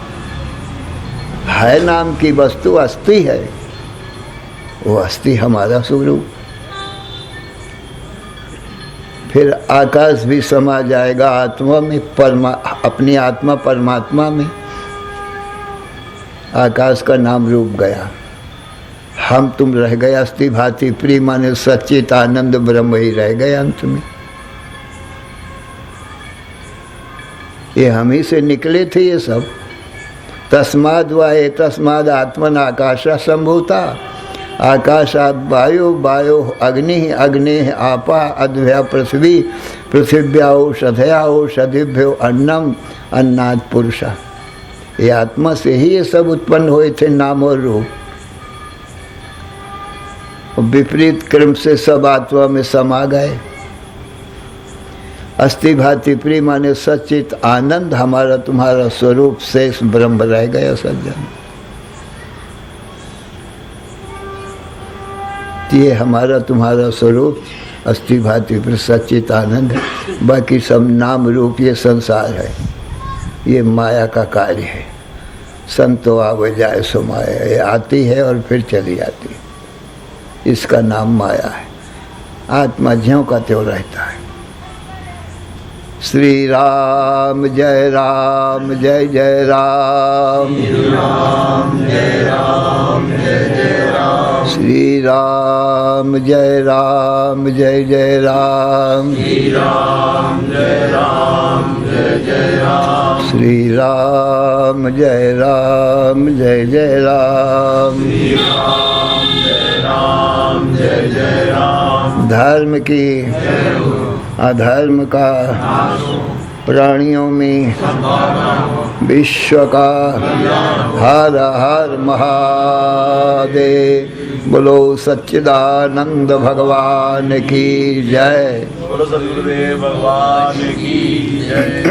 A: है नाम की वस्तु अस्थि है, वो अस्थि हमारा स्वरूप। फिर आकाश भी समा जाएगा आत्मा में, अपनी आत्मा परमात्मा में। आकाश का नाम रूप गया, हम तुम रह गए अस्थि भांति प्रिय माने सच्चित आनंद ब्रह्म ही रह गए अंत में। ये हम ही से निकले थे ये सब। तस्माद वाये तस्माद आत्मन आकाशा संभूता, आकाशाद वायु, वायु अग्नि, अग्नि आपा, अद्भ्या पृथ्वी, पृथिव्या औषधया, औषधिभ्यो अन्नम, अन्नात् पुरुषा। ये आत्मा से ही ये सब उत्पन्न हुए थे नाम और रूप। विपरीत क्रम से सब आत्मा में समा गए। अस्थि भांति प्रिय माने सच्चित आनंद हमारा तुम्हारा स्वरूप शेष ब्रह्म रह गया सज्जन। ये हमारा तुम्हारा स्वरूप अस्थि भांति प्रिय सच्चित आनंद है। बाकी सब नाम रूप ये संसार है, ये माया का कार्य है। संतो आवे जाए सो माया, ये आती है और फिर चली जाती है, इसका नाम माया है। आत्मा ज्यों का त्यों रहता है। श्री राम जय जय राम,
B: जय राम जय जय राम,
A: श्री राम जय जय राम,
B: श्री राम जय जय राम,
A: श्री राम जय जय राम।
B: श्री राम जय जय राम।
A: धर्म की अधर्म का प्राणियों में विश्व का हर हर महादेव। बोलो सच्चिदानंद भगवान की जय।
B: बोलो सद्गुरुदेव भगवान की जय।